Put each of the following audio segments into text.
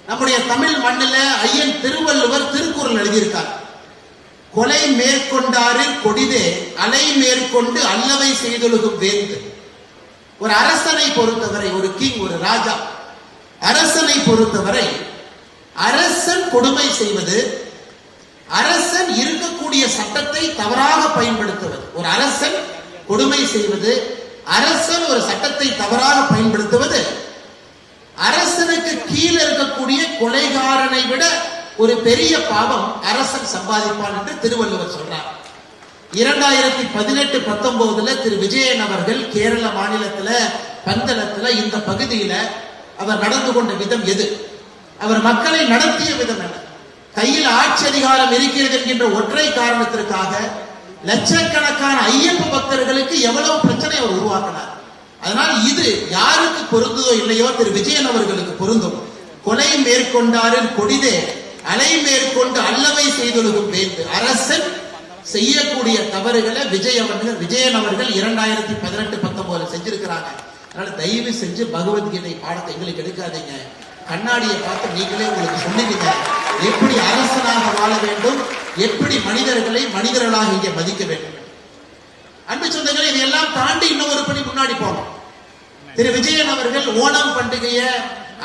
நம்முடைய தமிழ் மண்ணில் ஐயன் திருவள்ளுவர் திருக்குறள் எழுதியிருக்கார். கொலை மேற்கொண்டாரு கொடிதே அலை மேற்கொண்டு அல்லவை செய்தொழுகும் வேந்து. ஒரு அரசனை பொறுத்தவரை, ஒரு கிங், ஒரு ராஜா, அரசனை பொறுத்தவரை அரசன் கொடுமை செய்வது, அரசன் இருக்கக்கூடிய சட்டத்தை தவறாக பயன்படுத்துவது. ஒரு அரசன் கொடுமை செய்வது, அரசன் ஒரு சட்டத்தை தவறாக பயன்படுத்துவது அரசனுக்கு கீழே இருக்கக்கூடிய கொலைகாரனை விட ஒரு பெரிய பாவம் அரசன் சம்பாதிப்பான் என்று திருவள்ளுவர் சொல்றார். 2018-19 திரு விஜயன் அவர்கள் கேரள மாநிலத்துல பந்தளத்துல இந்த பகுதியில அவர் நடந்து கொண்ட விதம் எது, அவர் மக்களை நடத்திய விதம் என்ன, கையில் ஆட்சி அதிகாரம் இருக்கிறது என்கின்ற ஒற்றை காரணத்திற்காக லட்சக்கணக்கான ஐயப்ப பக்தர்களுக்கு எவ்வளவு பிரச்சனை அவர் உருவாக்கினார். அதனால் இது யாருக்கு பொருந்ததோ இல்லையோ திரு விஜயன் அவர்களுக்கு பொருந்தும். கொலை மேற்கொண்டாரின் கொடிதே அலை மேற்கொண்டு அல்லவை செய்தொழுகும் வேந்து. அரசன் செய்யக்கூடிய தவறுகளை விஜயன் அவர்கள் 2018-19 செஞ்சிருக்கிறாங்க. அதனால தயவு செஞ்சு பகவத்கீதை பாடத்தை எங்களுக்கு எடுக்காதீங்க. கண்ணாடியை பார்த்து நீங்களே உங்களுக்கு சொல்லுவீங்க எப்படி அரசனாக வாழ வேண்டும், எப்படி மனிதர்களை மனிதர்களாக இங்கே மதிக்க வேண்டும். அன்பு சொந்தங்களை இதையெல்லாம் தாண்டி இன்னொரு படி முன்னாடி போனோம். திரு விஜயன் அவர்கள் ஓணம் பண்டிகையை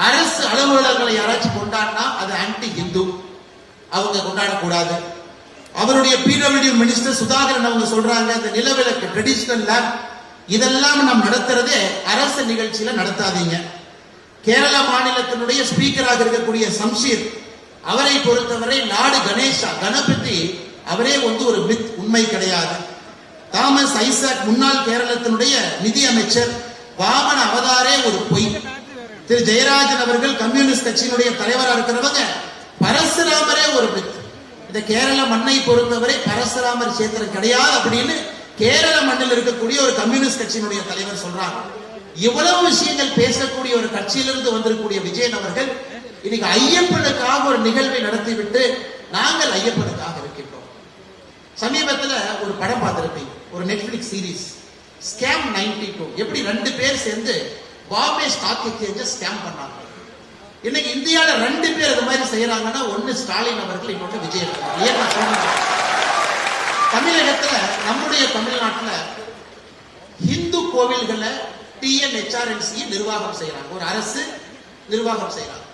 அரசு அலுவலர்களை யாராச்சும் கொண்டாடினா அது ஆன்டி இந்து, அவங்க கொண்டாடக்கூடாது. அவருடைய பிடபிள்யூ மினிஸ்டர் சுதாகரன் அவங்க சொல்றாங்க இந்த நிலவிலக்கு ட்ரெடிஷனல் லேப் இதெல்லாம் நாம் நடத்துறதே அரசு நிகழ்ச்சியில நடத்தாதீங்க. கேரள மாநிலத்தினுடைய ஸ்பீக்கராக இருக்கக்கூடிய சம்ஷீர் அவரை பொறுத்தவரை நாடு கணேசா கணபதி அவரே ஒரு மித், உண்மை கிடையாது. தாமஸ் ஐசாக் முன்னாள் கேரளத்தினுடைய நிதி அமைச்சர் வாமன அவதாரே ஒரு பொய். திரு ஜெயராஜன் அவர்கள் கம்யூனிஸ்ட் கட்சியினுடைய தலைவராக இருக்கிறவங்க பரசுராமரே ஒரு மித். இந்த கேரள மண்ணை பொறுத்தவரை பரசுராமர் சேத்திரம் கிடையாது அப்படின்னு கேரள மண்ணில் இருக்கக்கூடிய ஒரு கம்யூனிஸ்ட் கட்சியினுடைய தலைவர் சொல்றாங்க. இவ்வளவு விஷயங்கள் பேசக்கூடிய ஒரு கட்சியிலிருந்து வந்திருக்கக்கூடிய விஜயன் அவர்கள் இன்னைக்கு ஐயப்பனுக்காக ஒரு நிகழ்வை நடத்திவிட்டு நாங்கள் ஐயப்பனுக்காக இருக்கின்றோம். சமீபத்தில் ஒரு படம் பார்த்திருப்பீங்க, ஒரு நெட்ஃபிளிக்ஸ் சீரீஸ் ஸ்கேம் 92. எப்படி 2 பேர் சேர்ந்து பாம்பே ஸ்டாக் எக்ஸ்சேஞ்ச ஸ்கேம் பண்ணாங்க. இன்னைக்கு இந்தியாவில் 2 பேர் அது மாதிரி செய்யறாங்கன்னா ஒன்னு ஸ்டாலின் அவர்கள், இன்னொன்று விஜயன் அவர்கள். ஏன் நான் சொல்றேன், தமிழகத்துல நம்முடைய தமிழ்நாட்டில் இந்து கோவில்களை TNHRNC நிர்வாகம் செய்யறாங்க, ஒரு அரசு நிர்வாகம் செய்யறாங்க.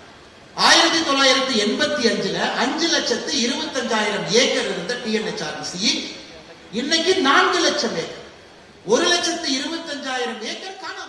1985 5,25,000 ஏக்கர் இருந்த TNHRNC இன்னைக்கு 4 லட்சம் ஏக்கர், 1,25,000 ஏக்கர் காணாம